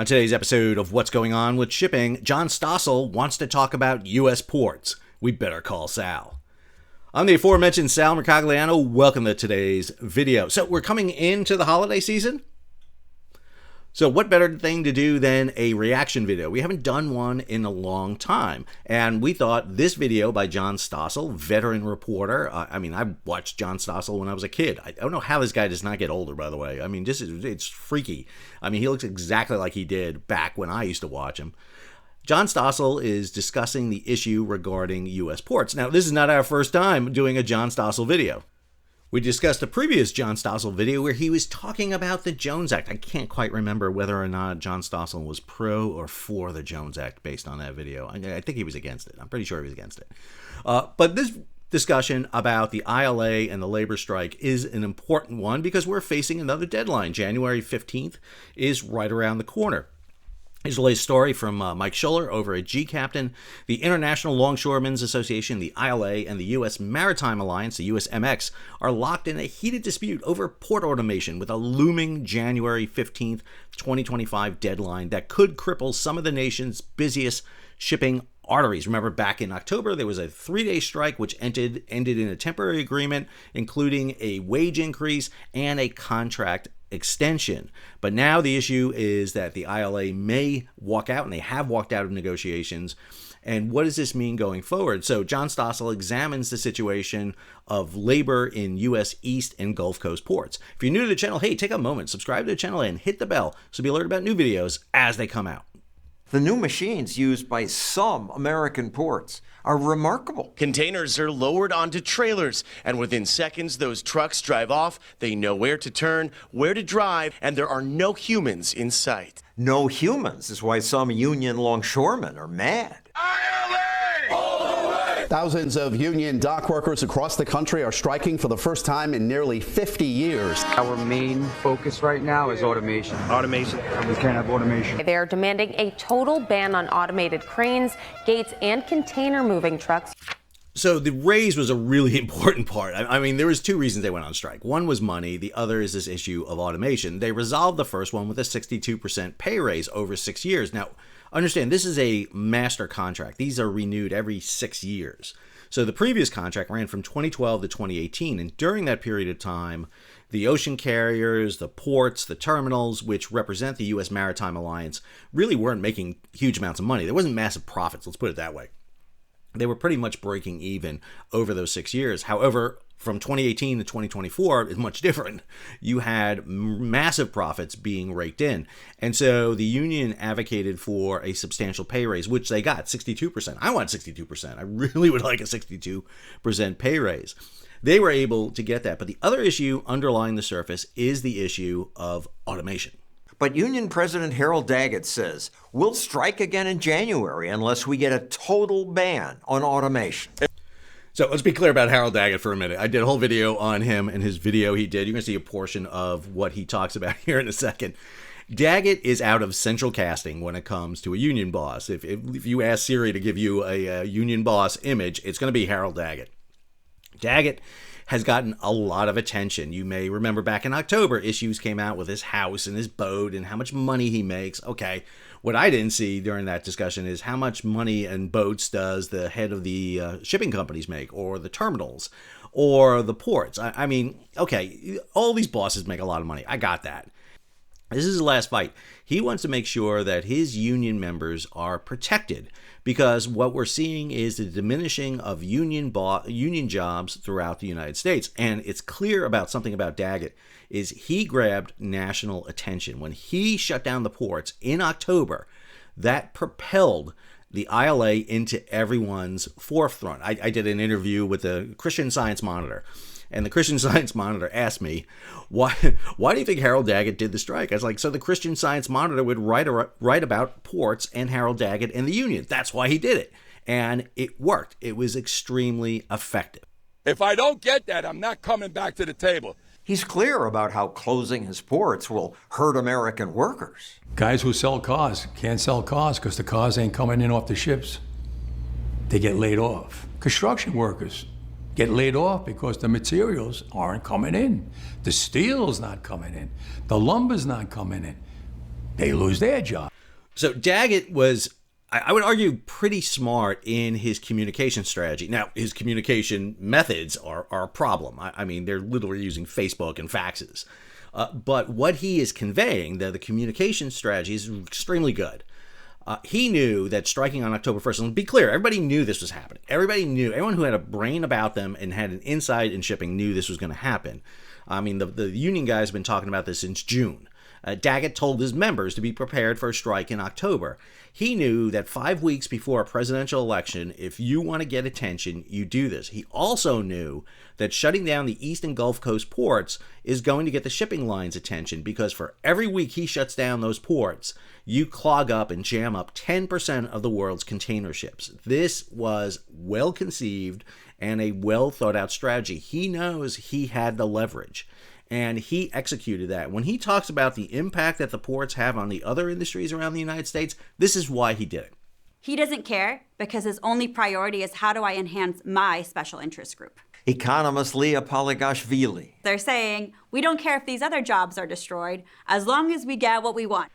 On today's episode of What's Going On with Shipping, John Stossel wants to talk about U.S. ports. We better call SAL. I'm the aforementioned Sal Mercogliano. Welcome to today's video. So we're coming into the holiday season. So what better thing to do than a reaction video? We haven't done one in a long time. And we thought this video by John Stossel, veteran reporter. I watched John Stossel when I was a kid. I don't know how this guy does not get older, by the way. I mean, it's freaky. I mean, he looks exactly like he did back when I used to watch him. John Stossel is discussing the issue regarding U.S. ports. Now, this is not our first time doing a John Stossel video. We discussed a previous John Stossel video where he was talking about the Jones Act. I can't quite remember whether or not John Stossel was pro or for the Jones Act based on that video. I think he was against it. I'm pretty sure he was against it. But this discussion about the ILA and the labor strike is an important one because we're facing another deadline. January 15th is right around the corner. Here's the latest story from Mike Schuller over at G-Captain. The International Longshoremen's Association, the ILA, and the U.S. Maritime Alliance, the USMX, are locked in a heated dispute over port automation with a looming January 15th, 2025 deadline that could cripple some of the nation's busiest shipping arteries. Remember, back in October, there was a 3-day strike which ended in a temporary agreement, including a wage increase and a contract extension. But now the issue is that the ILA may walk out, and they have walked out of negotiations. And what does this mean going forward? So John Stossel examines the situation of labor in U.S. East and Gulf Coast ports. If you're new to the channel, hey, take a moment, subscribe to the channel, and hit the bell so be alerted about new videos as they come out. The new machines used by some American ports are remarkable. Containers are lowered onto trailers, and within seconds, those trucks drive off. They know where to turn, where to drive, and there are no humans in sight. No humans is why some union longshoremen are mad. Thousands of union dock workers across the country are striking for the first time in nearly 50 years. Our main focus right now is automation. Automation. We can't have automation. They are demanding a total ban on automated cranes, gates, and container moving trucks. So the raise was a really important part. I mean, there was two reasons they went on strike. One was money. The other is this issue of automation. They resolved the first one with a 62% pay raise over 6 years. Now, understand, this is a master contract. These are renewed every 6 years. So the previous contract ran from 2012 to 2018. And during that period of time, the ocean carriers, the ports, the terminals, which represent the U.S. Maritime Alliance, really weren't making huge amounts of money. There wasn't massive profits, let's put it that way. They were pretty much breaking even over those 6 years. However, from 2018 to 2024 is much different. You had massive profits being raked in. And so the union advocated for a substantial pay raise, which they got, 62%. I want 62%. I really would like a 62% pay raise. They were able to get that. But the other issue underlying the surface is the issue of automation. But Union President Harold Daggett says we'll strike again in January unless we get a total ban on automation. So let's be clear about Harold Daggett for a minute. I did a whole video on him and his video he did. You're going to see a portion of what he talks about here in a second. Daggett is out of central casting when it comes to a union boss. If you ask Siri to give you a union boss image, it's going to be Harold Daggett. Daggett has gotten a lot of attention. You may remember back in October, issues came out with his house and his boat and how much money he makes. Okay, what I didn't see during that discussion is how much money and boats does the head of the shipping companies make, or the terminals, or the ports. I mean, okay, all these bosses make a lot of money. I got that. This is his last fight. He wants to make sure that his union members are protected, because what we're seeing is the diminishing of union jobs throughout the United States. And it's clear about something about Daggett is he grabbed national attention. When he shut down the ports in October, that propelled the ILA into everyone's forefront. I did an interview with the Christian Science Monitor. And the Christian Science Monitor asked me, why do you think Harold Daggett did the strike? I was like, so the Christian Science Monitor would write about ports and Harold Daggett and the union. That's why he did it. And it worked. It was extremely effective. If I don't get that, I'm not coming back to the table. He's clear about how closing his ports will hurt American workers. Guys who sell cars can't sell cars because the cars ain't coming in off the ships. They get laid off. Construction workers get laid off because the materials aren't coming in. The steel's not coming in. The lumber's not coming in. they lose their job. So Daggett was, I would argue, pretty smart in his communication strategy. Now, his communication methods are a problem. I mean, they're literally using Facebook and faxes. But what he is conveying, the communication strategy, is extremely good. He knew that striking on October 1st, and be clear, everybody knew this was happening. Everybody knew, everyone who had a brain about them and had an insight in shipping knew this was going to happen. I mean, the union guys have been talking about this since June. Daggett told his members to be prepared for a strike in October. He knew that 5 weeks before a presidential election, if you want to get attention, you do this. He also knew that shutting down the East and Gulf Coast ports is going to get the shipping lines' attention, because for every week he shuts down those ports, you clog up and jam up 10% of the world's container ships. This was well conceived and a well thought out strategy. He knows he had the leverage, and he executed that. When he talks about the impact that the ports have on the other industries around the United States, this is why he did it. He doesn't care because his only priority is how do I enhance my special interest group. Economist Leah Poligashvili. They're saying, we don't care if these other jobs are destroyed as long as we get what we want.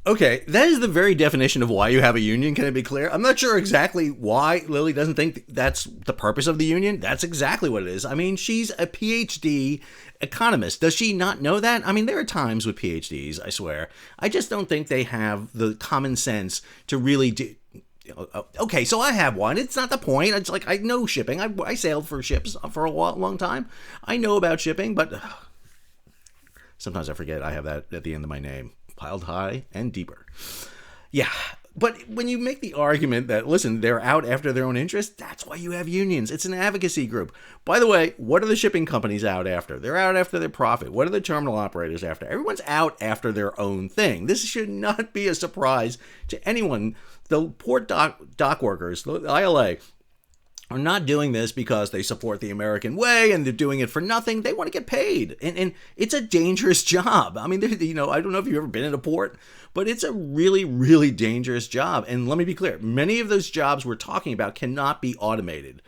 Okay, that is the very definition of why you have a union. Can it be clear? I'm not sure exactly why Lily doesn't think that's the purpose of the union. That's exactly what it is. I mean, she's a PhD economist. Does she not know that? I mean, there are times with PhDs, I swear. I just don't think they have the common sense to really do. Okay, so I have one. It's not the point. It's like, I know shipping. I sailed for ships for a long time. I know about shipping, but sometimes I forget I have that at the end of my name. Piled high and deeper. Yeah, but when you make the argument that, listen, they're out after their own interests, that's why you have unions. It's an advocacy group. By the way, what are the shipping companies out after? They're out after their profit. What are the terminal operators after? Everyone's out after their own thing. This should not be a surprise to anyone. The port dock workers, the ILA, are not doing this because they support the American way and they're doing it for nothing. They want to get paid. And it's a dangerous job. I mean, I don't know if you've ever been in a port, but it's a really, really dangerous job. And let me be clear, many of those jobs we're talking about cannot be automated.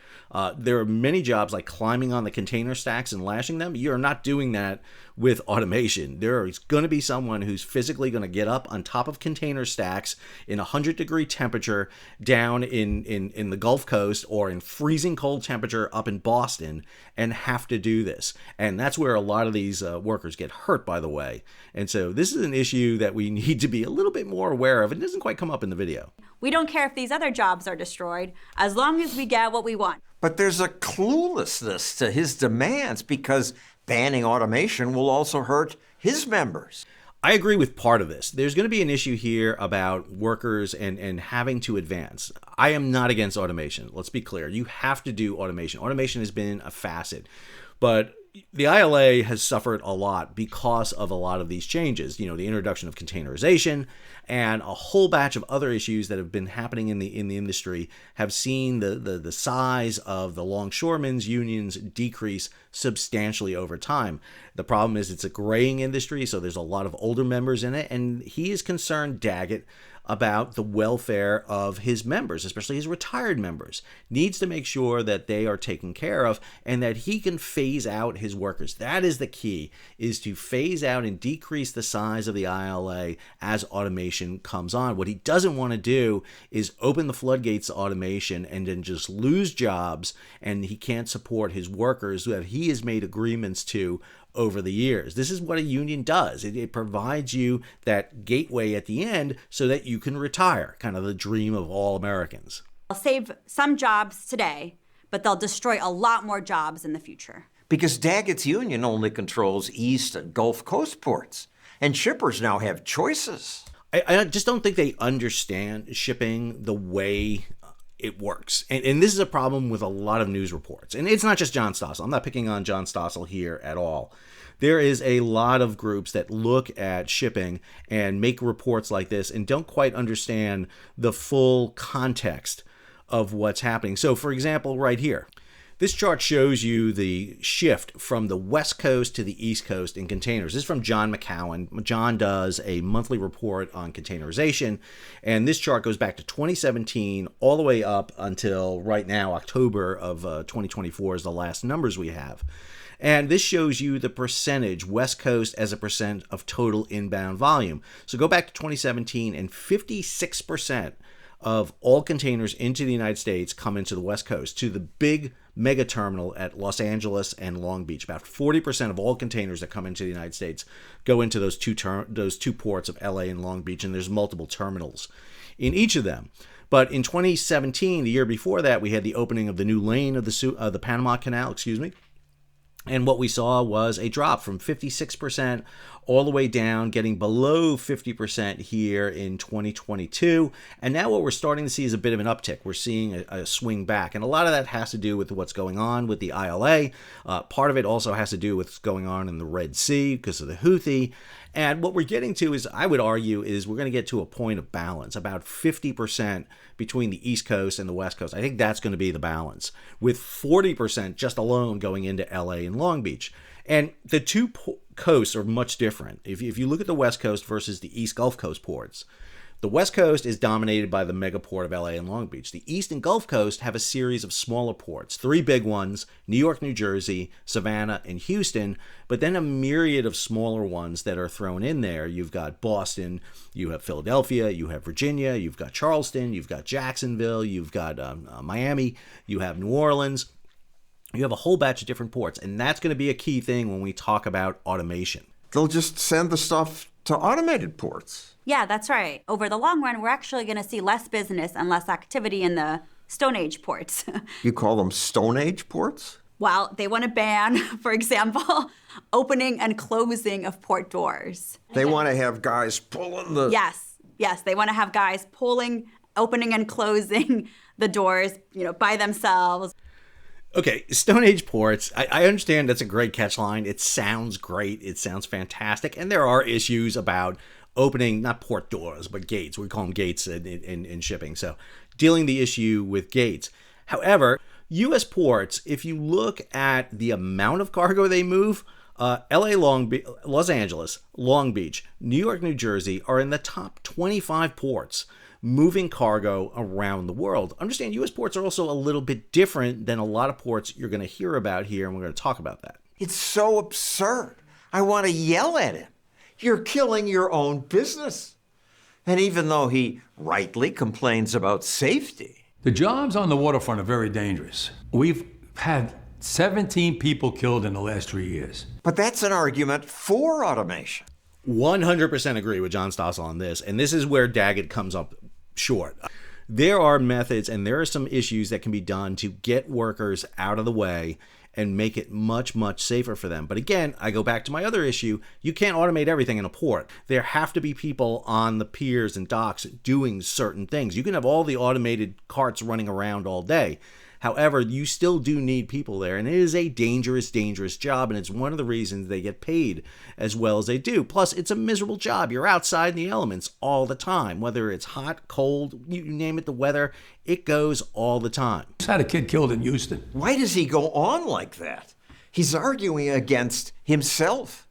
There are many jobs like climbing on the container stacks and lashing them. You're not doing that with automation. There is going to be someone who's physically going to get up on top of container stacks in 100-degree temperature down in the Gulf Coast, or in freezing cold temperature up in Boston, and have to do this. And that's where a lot of these workers get hurt, by the way. And so this is an issue that we need to be a little bit more aware of. It doesn't quite come up in the video. We don't care if these other jobs are destroyed as long as we get what we want. But there's a cluelessness to his demands, because banning automation will also hurt his members. I agree with part of this. There's going to be an issue here about workers and having to advance. I am not against automation. Let's be clear. You have to do automation. Automation has been a facet. But the ILA has suffered a lot because of a lot of these changes. You know, the introduction of containerization and a whole batch of other issues that have been happening in the industry have seen the size of the longshoremen's unions decrease substantially over time. The problem is it's a graying industry, so there's a lot of older members in it, and he is concerned, Daggett, about the welfare of his members, especially his retired members. Needs to make sure that they are taken care of and that he can phase out his workers. That is the key, is to phase out and decrease the size of the ILA as automation comes on. What he doesn't want to do is open the floodgates to automation and then just lose jobs, and he can't support his workers that he has made agreements to over the years. This is what a union does. It provides you that gateway at the end so that you can retire, kind of the dream of all Americans. They'll save some jobs today, but they'll destroy a lot more jobs in the future. Because Daggett's union only controls East and Gulf Coast ports, and shippers now have choices. I just don't think they understand shipping the way it works. And this is a problem with a lot of news reports. And it's not just John Stossel. I'm not picking on John Stossel here at all. There is a lot of groups that look at shipping and make reports like this and don't quite understand the full context of what's happening. So, for example, right here, this chart shows you the shift from the West Coast to the East Coast in containers. This is from John McCowan. John does a monthly report on containerization, and this chart goes back to 2017 all the way up until right now, October of 2024 is the last numbers we have. And this shows you the percentage, West Coast as a percent of total inbound volume. So go back to 2017, and 56% of all containers into the United States come into the West Coast, to the big mega terminal at Los Angeles and Long Beach. About 40% of all containers that come into the United States go into those two ports of LA and Long Beach, and there's multiple terminals in each of them. But in 2017, the year before that, we had the opening of the new lane of the Panama Canal, and what we saw was a drop from 56% all the way down, getting below 50% here in 2022. And now what we're starting to see is a bit of an uptick. We're seeing a swing back. And a lot of that has to do with what's going on with the ILA. Part of it also has to do with what's going on in the Red Sea because of the Houthi. And what we're getting to is, I would argue, is we're going to get to a point of balance, about 50% between the East Coast and the West Coast. I think that's going to be the balance, with 40% just alone going into LA and Long Beach. And the two coasts are much different. If you look at the West Coast versus the East Gulf Coast ports, the West Coast is dominated by the mega port of LA and Long Beach. The East and Gulf Coast have a series of smaller ports, 3 big ones: New York, New Jersey, Savannah, and Houston, but then a myriad of smaller ones that are thrown in there. You've got Boston, you have Philadelphia, you have Virginia, you've got Charleston, you've got Jacksonville, you've got Miami, you have New Orleans. You have a whole batch of different ports, and that's going to be a key thing when we talk about automation. They'll just send the stuff to automated ports. Yeah, that's right. Over the long run, we're actually going to see less business and less activity in the Stone Age ports. You call them Stone Age ports? Well, they want to ban, for example, opening and closing of port doors. They want to have guys pulling the... Yes, they want to have guys opening and closing the doors, by themselves. Okay, Stone Age ports, I understand that's a great catch line. It sounds great. It sounds fantastic. And there are issues about opening, not port doors, but gates. We call them gates in shipping. So dealing the issue with gates. However, U.S. ports, if you look at the amount of cargo they move, LA, Los Angeles, Long Beach, New York, New Jersey are in the top 25 ports moving cargo around the world. Understand, U.S. ports are also a little bit different than a lot of ports you're going to hear about here, and we're going to talk about that. It's so absurd. I want to yell at him. You're killing your own business. And even though he rightly complains about safety. The jobs on the waterfront are very dangerous. We've had 17 people killed in the last 3 years. But that's an argument for automation. 100% agree with John Stossel on this, and this is where Daggett comes up short. There are methods and there are some issues that can be done to get workers out of the way and make it much, much safer for them. But again, I go back to my other issue. You can't automate everything in a port. There have to be people on the piers and docks doing certain things. You can have all the automated carts running around all day. However, you still do need people there, and it is a dangerous, dangerous job, and it's one of the reasons they get paid as well as they do. Plus, it's a miserable job. You're outside in the elements all the time, whether it's hot, cold, you name it, the weather, it goes all the time. Just had a kid killed in Houston. Why does he go on like that? He's arguing against himself.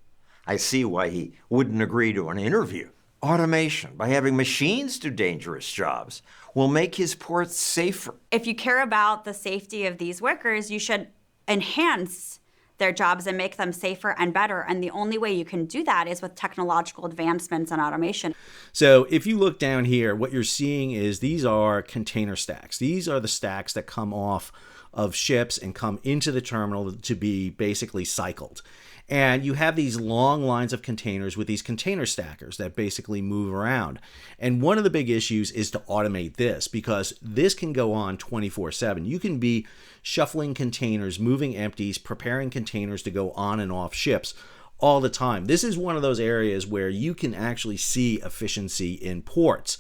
I see why he wouldn't agree to an interview. Automation, by having machines do dangerous jobs, will make his ports safer. If you care about the safety of these workers, you should enhance their jobs and make them safer and better. And the only way you can do that is with technological advancements and automation. So if you look down here, what you're seeing is these are container stacks. These are the stacks that come off of ships and come into the terminal to be basically cycled. And you have these long lines of containers with these container stackers that basically move around. And one of the big issues is to automate this, because this can go on 24/7. You can be shuffling containers, moving empties, preparing containers to go on and off ships all the time. This is one of those areas where you can actually see efficiency in ports.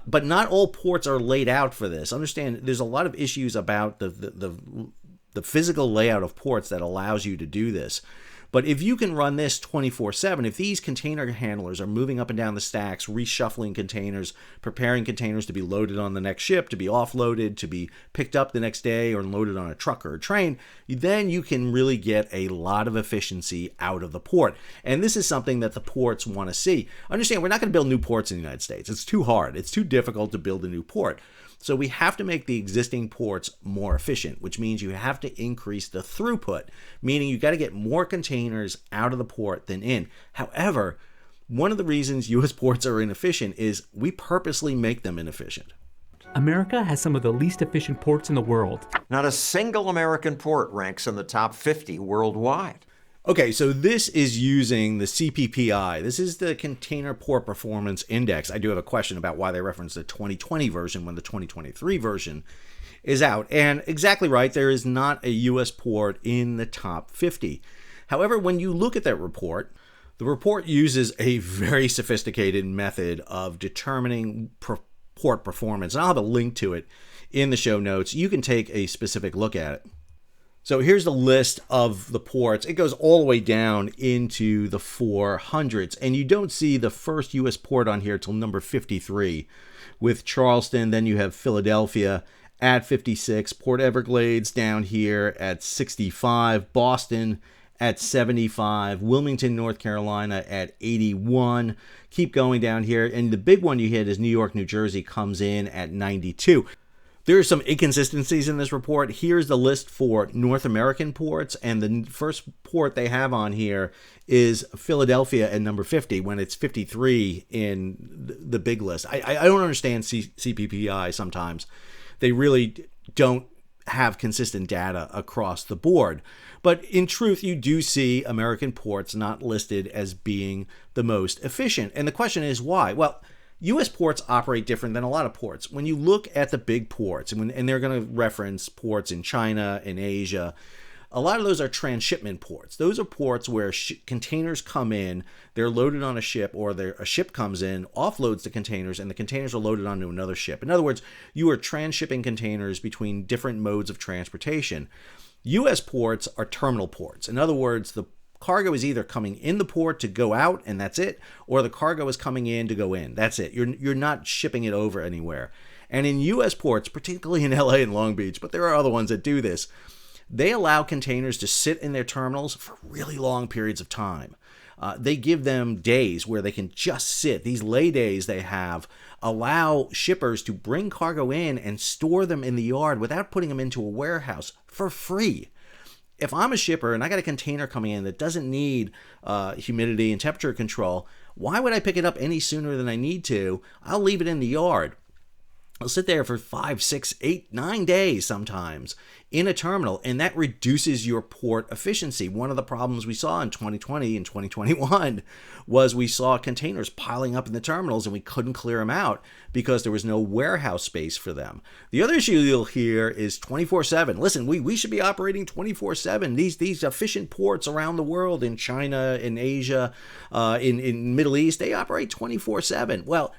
But not all ports are laid out for this. Understand, there's a lot of issues about the physical layout of ports that allows you to do this. But if you can run this 24/7, if these container handlers are moving up and down the stacks, reshuffling containers, preparing containers to be loaded on the next ship, to be offloaded, to be picked up the next day or loaded on a truck or a train, then you can really get a lot of efficiency out of the port. And this is something that the ports want to see. Understand, we're not going to build new ports in the United States. It's too hard. It's too difficult to build a new port. So we have to make the existing ports more efficient, which means you have to increase the throughput, meaning you got to get more containers out of the port than in. However, one of the reasons U.S. ports are inefficient is we purposely make them inefficient. America has some of the least efficient ports in the world. Not a single American port ranks in the top 50 worldwide. Okay, so this is using the CPPI. This is the Container Port Performance Index. I do have a question about why they reference the 2020 version when the 2023 version is out. And exactly right, there is not a U.S. port in the top 50. However, when you look at that report, the report uses a very sophisticated method of determining port performance. And I'll have a link to it in the show notes. You can take a specific look at it. So here's the list of the ports. It goes all the way down into the 400s. And you don't see the first U.S. port on here till number 53 with Charleston. Then you have Philadelphia at 56. Port Everglades down here at 65. Boston at 75. Wilmington, North Carolina at 81. Keep going down here. And the big one you hit is New York, New Jersey comes in at 92. There are some inconsistencies in this report. Here's the list for North American ports, and the first port they have on here is Philadelphia at number 50 when it's 53 in the big list. I don't understand CPPI sometimes. They really don't have consistent data across the board. But in truth, you do see American ports not listed as being the most efficient. And the question is why? Well, U.S. ports operate different than a lot of ports. When you look at the big ports, and they're going to reference ports in China and Asia, a lot of those are transshipment ports. Those are ports where containers come in, they're loaded on a ship, or a ship comes in, offloads the containers, and the containers are loaded onto another ship. In other words, you are transshipping containers between different modes of transportation. U.S. ports are terminal ports. In other words, the cargo is either coming in the port to go out, and that's it, or the cargo is coming in to go in. That's it. You're not shipping it over anywhere. And in U.S. ports, particularly in LA and Long Beach, but there are other ones that do this, they allow containers to sit in their terminals for really long periods of time. They give them days where they can just sit. These lay days they have allow shippers to bring cargo in and store them in the yard without putting them into a warehouse for free. If I'm a shipper and I got a container coming in that doesn't need humidity and temperature control, why would I pick it up any sooner than I need to? I'll leave it in the yard. I'll sit there for 5, 6, 8, 9 days sometimes in a terminal, and that reduces your port efficiency. One of the problems we saw in 2020 and 2021 was we saw containers piling up in the terminals and we couldn't clear them out because there was no warehouse space for them. The other issue you'll hear is 24/7. Listen, we should be operating 24/7. These efficient ports around the world, in China, in Asia, in Middle East, they operate 24/7. Well,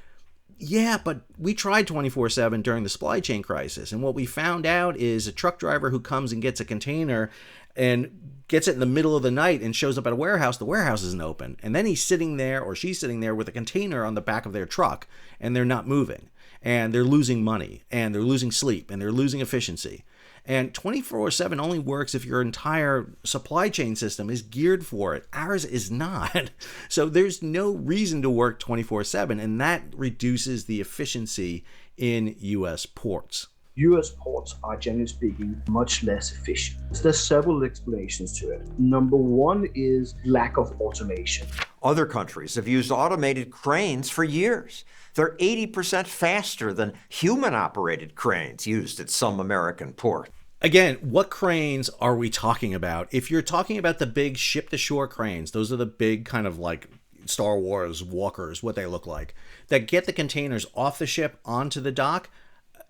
yeah, but we tried 24/7 during the supply chain crisis. And what we found out is a truck driver who comes and gets a container and gets it in the middle of the night and shows up at a warehouse, the warehouse isn't open. And then he's sitting there, or she's sitting there with a container on the back of their truck, and they're not moving. And they're losing money, and they're losing sleep, and they're losing efficiency. And 24/7 only works if your entire supply chain system is geared for it. Ours is not. So there's no reason to work 24/7, and that reduces the efficiency in U.S. ports. U.S. ports are, generally speaking, much less efficient. There's several explanations to it. Number one is lack of automation. Other countries have used automated cranes for years. They're 80% faster than human-operated cranes used at some American port. Again, what cranes are we talking about? If you're talking about the big ship-to-shore cranes, those are the big kind of like Star Wars walkers, what they look like, that get the containers off the ship onto the dock.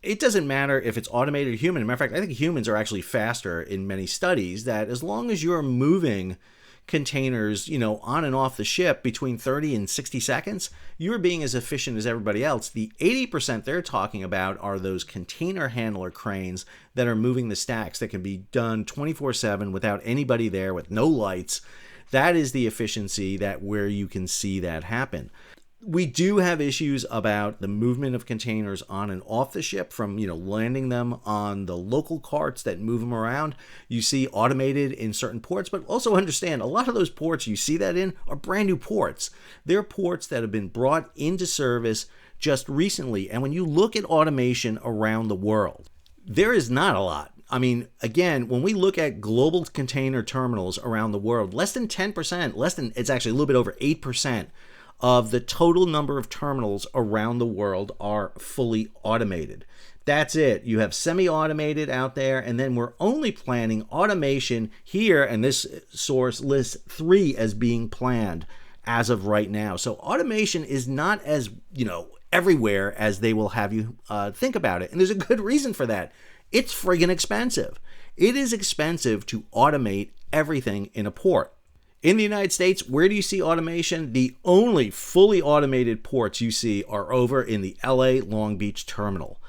It doesn't matter if it's automated or human. As a matter of fact, I think humans are actually faster in many studies, that as long as you're moving containers, on and off the ship between 30 and 60 seconds, you're being as efficient as everybody else. The 80% they're talking about are those container handler cranes that are moving the stacks that can be done 24/7 without anybody there, with no lights. That is the efficiency that where you can see that happen. We do have issues about the movement of containers on and off the ship, from landing them on the local carts that move them around. You see automated in certain ports, but also understand a lot of those ports you see that in are brand new ports. They're ports that have been brought into service just recently. And when you look at automation around the world, there is not a lot. I mean, again, when we look at global container terminals around the world, less than 10%, it's actually a little bit over 8% of the total number of terminals around the world are fully automated. That's it. You have semi-automated out there, and then we're only planning automation here, and this source lists 3 as being planned as of right now. So automation is not as, everywhere as they will have you think about it. And there's a good reason for that. It's friggin' expensive. It is expensive to automate everything in a port. In the United States, where do you see automation? The only fully automated ports you see are over in the LA Long Beach terminal.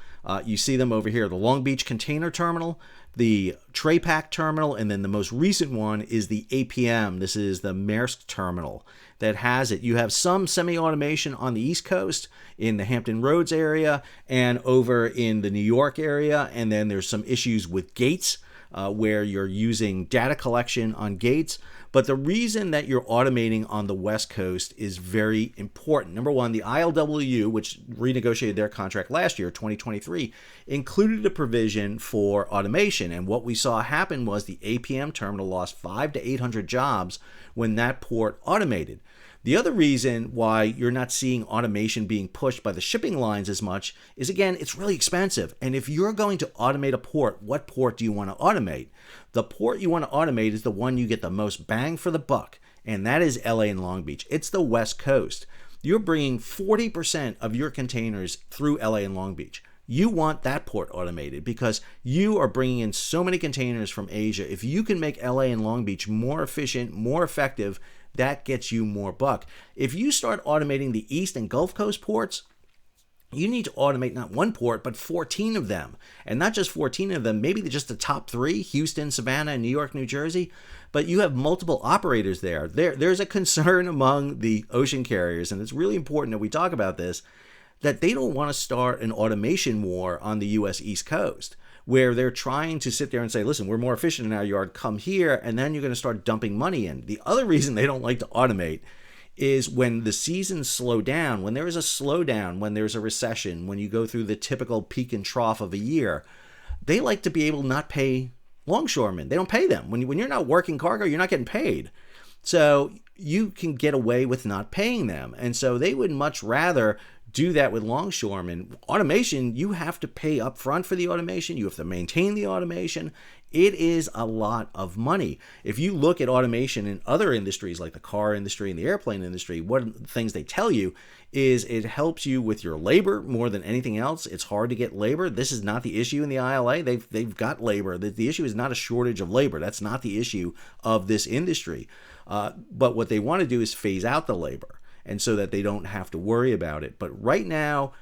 You see them over here, the Long Beach Container Terminal, the Tray Pack Terminal, and then the most recent one is the APM. This is the Maersk Terminal that has it. You have some semi-automation on the East Coast in the Hampton Roads area and over in the New York area, and then there's some issues with gates where you're using data collection on gates. But the reason that you're automating on the West Coast is very important. Number one, the ILWU, which renegotiated their contract last year, 2023, included a provision for automation. And what we saw happen was the APM terminal lost 500 to 800 jobs when that port automated. The other reason why you're not seeing automation being pushed by the shipping lines as much is, again, it's really expensive. And if you're going to automate a port, what port do you want to automate? The port you want to automate is the one you get the most bang for the buck, and that is LA and Long Beach. It's the West Coast. You're bringing 40% of your containers through LA and Long Beach. You want that port automated because you are bringing in so many containers from Asia. If you can make LA and Long Beach more efficient, more effective, that gets you more buck. If you start automating the East and Gulf Coast ports, you need to automate not one port, but 14 of them. And not just 14 of them, maybe just the top 3, Houston, Savannah, and New York, New Jersey. But you have multiple operators there. There's a concern among the ocean carriers, and it's really important that we talk about this, that they don't want to start an automation war on the U.S. East Coast, where they're trying to sit there and say, listen, we're more efficient in our yard, come here, and then you're going to start dumping money in. The other reason they don't like to automate is when the seasons slow down, when there is a slowdown, when there's a recession, when you go through the typical peak and trough of a year, they like to be able to not pay longshoremen. They don't pay them. When you're not working cargo, you're not getting paid. So you can get away with not paying them. And so they would much rather do that with longshoremen. Automation, you have to pay up front for the automation. You have to maintain the automation. It is a lot of money. If you look at automation in other industries like the car industry and the airplane industry, one of the things they tell you is it helps you with your labor more than anything else. It's hard to get labor. This is not the issue in the ILA. They've got labor. The issue is not a shortage of labor. That's not the issue of this industry. But what they want to do is phase out the labor, and so that they don't have to worry about it. But right now,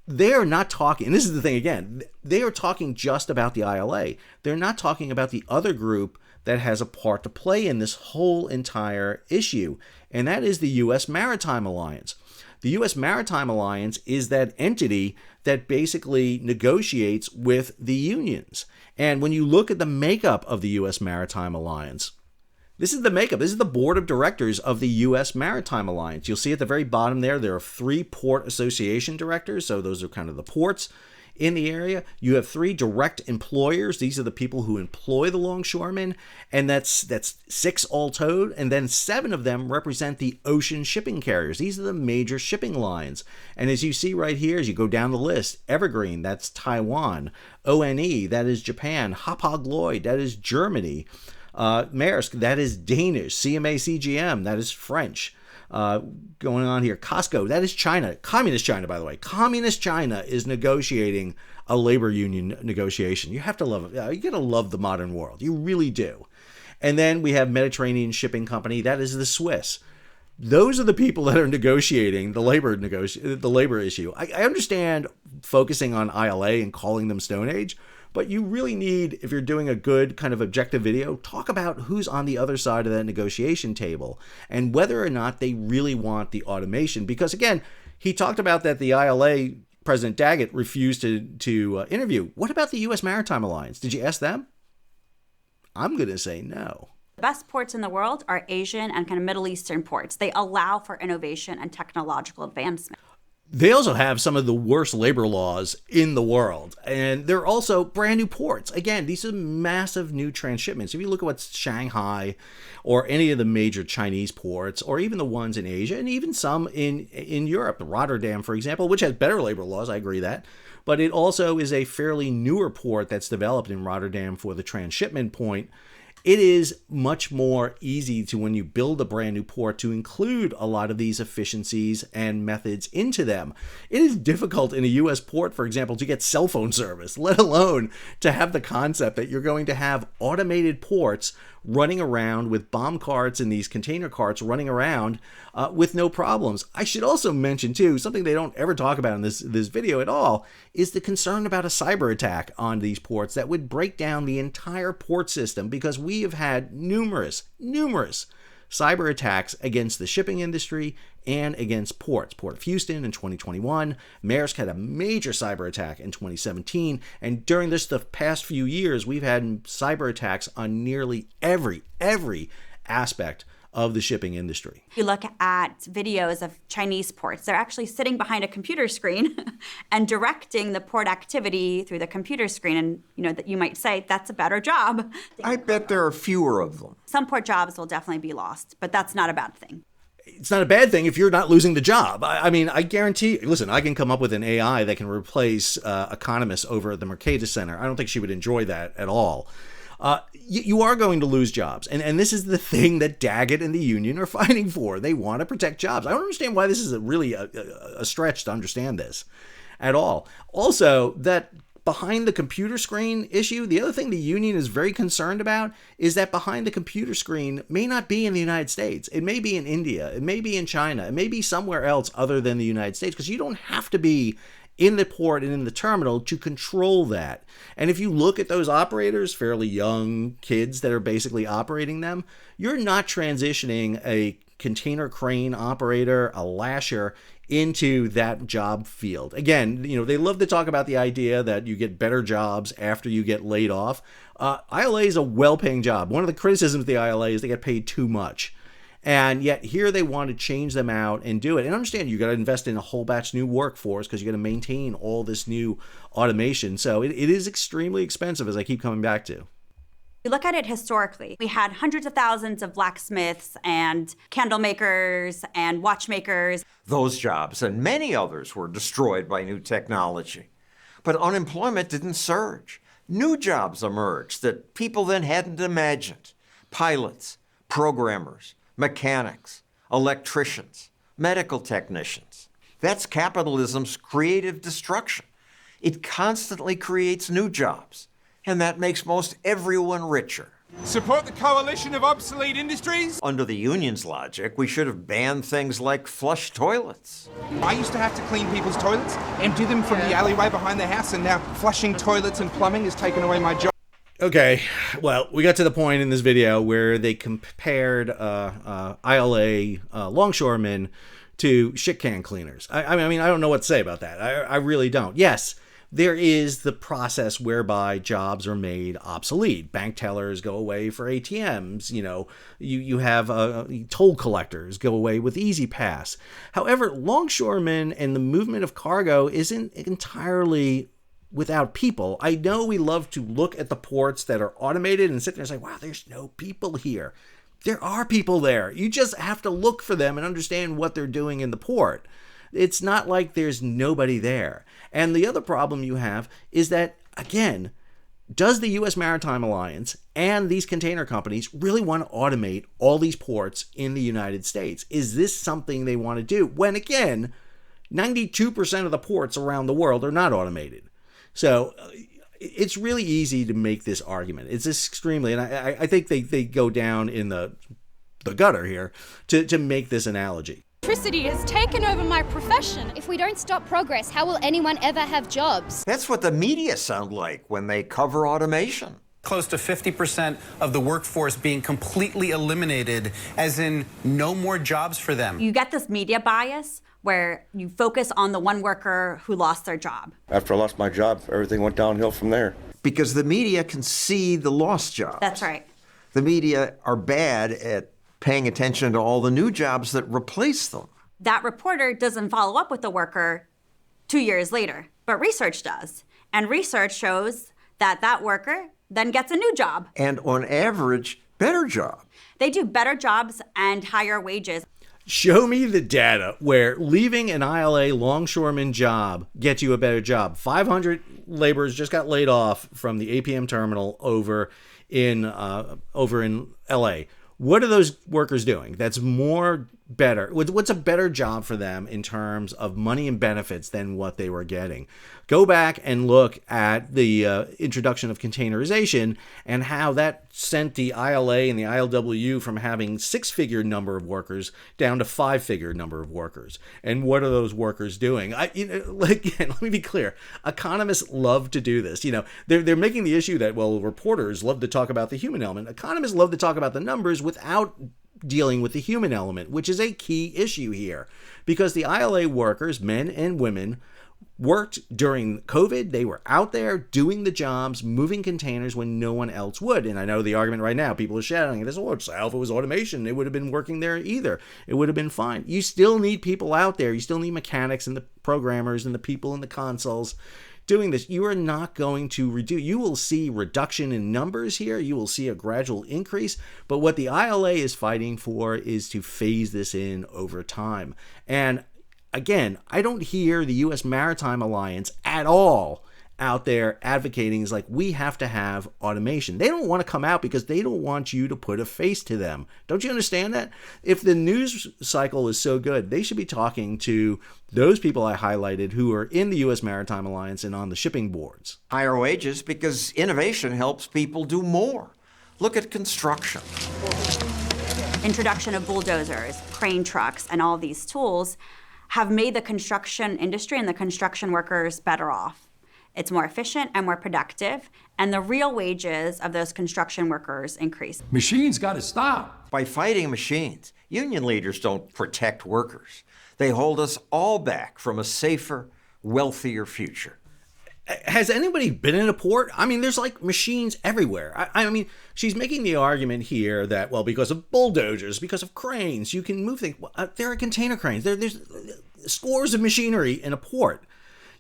they are not talking, and this is the thing again, they are talking just about the ILA. They're not talking about the other group that has a part to play in this whole entire issue, and that is the U.S. Maritime Alliance. The U.S. Maritime Alliance is that entity that basically negotiates with the unions. And when you look at the makeup of the U.S. Maritime Alliance, this is the makeup. This is the board of directors of the U.S. Maritime Alliance. You'll see at the very bottom there are 3 port association directors. So those are kind of the ports in the area. You have 3 direct employers. These are the people who employ the longshoremen. And that's 6 all told. And then 7 of them represent the ocean shipping carriers. These are the major shipping lines. And as you see right here, as you go down the list, Evergreen, that's Taiwan. ONE, that is Japan. Hapag-Lloyd, that is Germany. Maersk, that is Danish. CMA CGM, that is French. Going on here, Costco, that is China. Communist China, by the way. Communist China is negotiating a labor union negotiation. You have to love it. You got to love the modern world. You really do. And then we have Mediterranean Shipping Company. That is the Swiss. Those are the people that are negotiating the labor issue. I understand focusing on ILA and calling them Stone Age, But you really need, if you're doing a good kind of objective video, talk about who's on the other side of that negotiation table and whether or not they really want the automation. Because again, he talked about that the ILA, President Daggett, refused to interview. What about the U.S. Maritime Alliance? Did you ask them? I'm going to say no. The best ports in the world are Asian and kind of Middle Eastern ports. They allow for innovation and technological advancement. They also have some of the worst labor laws in the world. And they're also brand new ports. Again, these are massive new transshipments. If you look at what's Shanghai or any of the major Chinese ports, or even the ones in Asia, and even some in Europe, Rotterdam, for example, which has better labor laws, I agree that. But it also is a fairly newer port that's developed in Rotterdam for the transshipment point. It is much more easy to, when you build a brand new port, to include a lot of these efficiencies and methods into them. It is difficult in a U.S. port, for example, to get cell phone service, let alone to have the concept that you're going to have automated ports running around with bomb carts and these container carts running around with no problems. I should also mention, too, something they don't ever talk about in this video at all, is the concern about a cyber attack on these ports that would break down the entire port system, because we have had numerous cyber attacks against the shipping industry and against ports. Port of Houston in 2021, Maersk had a major cyber attack in 2017, and during the past few years, we've had cyber attacks on nearly every aspect of the shipping industry. You look at videos of Chinese ports, they're actually sitting behind a computer screen and directing the port activity through the computer screen. And that you might say that's a better job. I bet there are fewer of them. Some port jobs will definitely be lost, but that's not a bad thing. It's not a bad thing if you're not losing the job. I mean, I guarantee, listen, I can come up with an AI that can replace economists over at the Mercatus Center. I don't think she would enjoy that at all. You are going to lose jobs. And this is the thing that Daggett and the union are fighting for. They want to protect jobs. I don't understand why this is really a stretch to understand this at all. Also, that behind the computer screen issue, the other thing the union is very concerned about is that behind the computer screen may not be in the United States. It may be in India. It may be in China. It may be somewhere else other than the United States, because you don't have to be in the port and in the terminal to control that. And if you look at those operators, fairly young kids that are basically operating them, you're not transitioning a container crane operator, a lasher, into that job field. Again, they love to talk about the idea that you get better jobs after you get laid off. ILA is a well-paying job. One of the criticisms of the ILA is they get paid too much. And yet here they want to change them out and do it. And understand, you got to invest in a whole batch new workforce because you got to maintain all this new automation. So it is extremely expensive, as I keep coming back to. You look at it historically, we had hundreds of thousands of blacksmiths and candle makers and watchmakers. Those jobs and many others were destroyed by new technology. But unemployment didn't surge. New jobs emerged that people then hadn't imagined. Pilots, programmers, mechanics, electricians, medical technicians. That's capitalism's creative destruction. It constantly creates new jobs, and that makes most everyone richer. Support the coalition of obsolete industries? Under the union's logic, we should have banned things like flush toilets. I used to have to clean people's toilets, empty them from the alleyway behind the house, and now flushing toilets and plumbing has taken away my job. Okay, well, we got to the point in this video where they compared ILA longshoremen to shit can cleaners. I mean, I don't know what to say about that. I really don't. Yes, there is the process whereby jobs are made obsolete. Bank tellers go away for ATMs. You have toll collectors go away with Easy Pass. However, longshoremen and the movement of cargo isn't entirely without people. I know we love to look at the ports that are automated and sit there and say, wow, there's no people here. There are people there. You just have to look for them and understand what they're doing in the port. It's not like there's nobody there. And the other problem you have is that, again, does the U.S. Maritime Alliance and these container companies really want to automate all these ports in the United States? Is this something they want to do? When, again, 92% of the ports around the world are not automated. So it's really easy to make this argument. It's extremely, and I think they go down in the gutter here to make this analogy. Electricity has taken over my profession. If we don't stop progress, how will anyone ever have jobs? That's what the media sound like when they cover automation. Close to 50% of the workforce being completely eliminated, as in no more jobs for them. You get this media bias where you focus on the one worker who lost their job. After I lost my job, everything went downhill from there. Because the media can see the lost jobs. That's right. The media are bad at paying attention to all the new jobs that replace them. That reporter doesn't follow up with the worker 2 years later, but research does. And research shows that that worker then gets a new job. And on average, better job. They do better jobs and higher wages. Show me the data where leaving an ILA longshoreman job gets you a better job. 500 laborers just got laid off from the APM terminal over in LA. What are those workers doing? That's more better. What's a better job for them in terms of money and benefits than what they were getting? Go back and look at the introduction of containerization and how that sent the ILA and the ILWU from having 6-figure number of workers down to 5-figure number of workers. And what are those workers doing? Again, let me be clear. Economists love to do this. They're making the issue that, well, reporters love to talk about the human element. Economists love to talk about the numbers without dealing with the human element, which is a key issue here. Because the ILA workers, men and women, worked during COVID. They were out there doing the jobs, moving containers when no one else would. And I know the argument right now, people are shouting, this, oh, SAL, if it was automation, it would have been working there either. It would have been fine. You still need people out there. You still need mechanics and the programmers and the people in the consoles doing this. You are not going to reduce. You will see reduction in numbers here. You will see a gradual increase. But what the ILA is fighting for is to phase this in over time. And again, I don't hear the U.S. Maritime Alliance at all out there advocating is like, we have to have automation. They don't want to come out because they don't want you to put a face to them. Don't you understand that? If the news cycle is so good, they should be talking to those people I highlighted who are in the U.S. Maritime Alliance and on the shipping boards. Higher wages because innovation helps people do more. Look at construction. Introduction of bulldozers, crane trucks, and all these tools have made the construction industry and the construction workers better off. It's more efficient and more productive, and the real wages of those construction workers increase. Machines got to stop. By fighting machines, union leaders don't protect workers. They hold us all back from a safer, wealthier future. Has anybody been in a port? I mean, there's like machines everywhere. I mean, she's making the argument here that, well, because of bulldozers, because of cranes, you can move things. There are container cranes. There's scores of machinery in a port.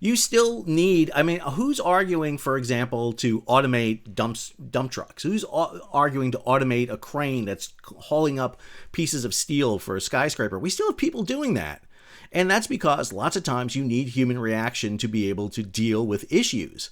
You still need, I mean, who's arguing, for example, to automate dump trucks? Who's arguing to automate a crane that's hauling up pieces of steel for a skyscraper? We still have people doing that. And that's because lots of times you need human reaction to be able to deal with issues.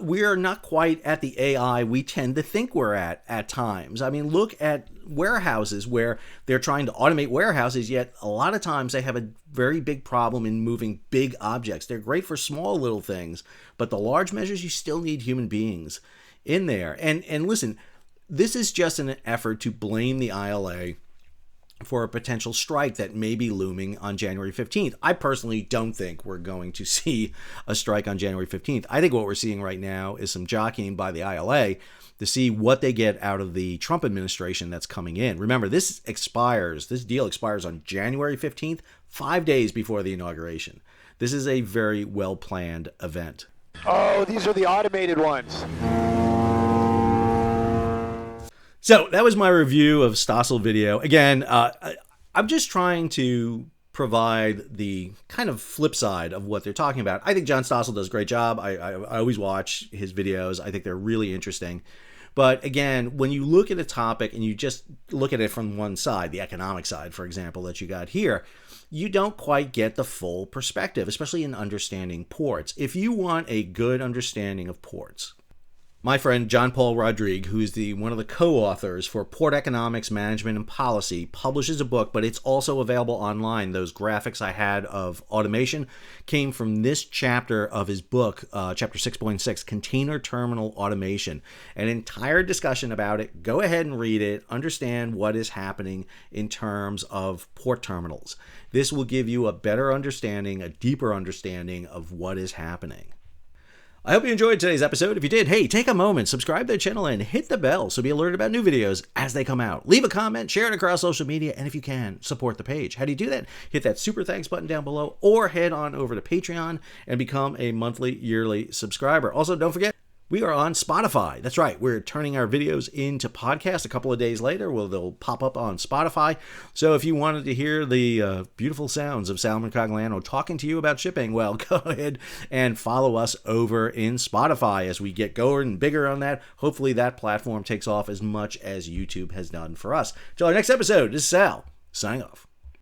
We are not quite at the AI we tend to think we're at times. I mean, look at warehouses where they're trying to automate warehouses, yet a lot of times they have a very big problem in moving big objects. They're great for small little things, but the large measures, you still need human beings in there. And listen, this is just an effort to blame the ILA for a potential strike that may be looming on January 15th. I personally don't think we're going to see a strike on January 15th. I think what we're seeing right now is some jockeying by the ILA to see what they get out of the Trump administration that's coming in. Remember, this deal expires on January 15th, 5 days before the inauguration. This is a very well-planned event. Oh, these are the automated ones. So that was my review of Stossel video. Again, I'm just trying to provide the kind of flip side of what they're talking about. I think John Stossel does a great job. I always watch his videos. I think they're really interesting. But again, when you look at a topic and you just look at it from one side, the economic side, for example, that you got here, you don't quite get the full perspective, especially in understanding ports. If you want a good understanding of ports, My friend John Paul Rodrigue, who's one of the co-authors for Port Economics Management and Policy, publishes a book, but it's also available online. Those graphics I had of automation came from this chapter of his book, chapter 6.6, Container Terminal Automation. An entire discussion about it. Go ahead and read it. Understand what is happening in terms of port terminals. This will give you a better understanding, a deeper understanding of what is happening. I hope you enjoyed today's episode. If you did, hey, take a moment, subscribe to the channel, and hit the bell so be alerted about new videos as they come out. Leave a comment, share it across social media, and if you can, support the page. How do you do that? Hit that super thanks button down below, or head on over to Patreon and become a monthly, yearly subscriber. Also, don't forget, we are on Spotify. That's right. We're turning our videos into podcasts. A couple of days later, they'll pop up on Spotify. So if you wanted to hear the beautiful sounds of Sal Mercogliano talking to you about shipping, well, go ahead and follow us over in Spotify as we get going bigger on that. Hopefully that platform takes off as much as YouTube has done for us. Till our next episode, this is Sal, signing off.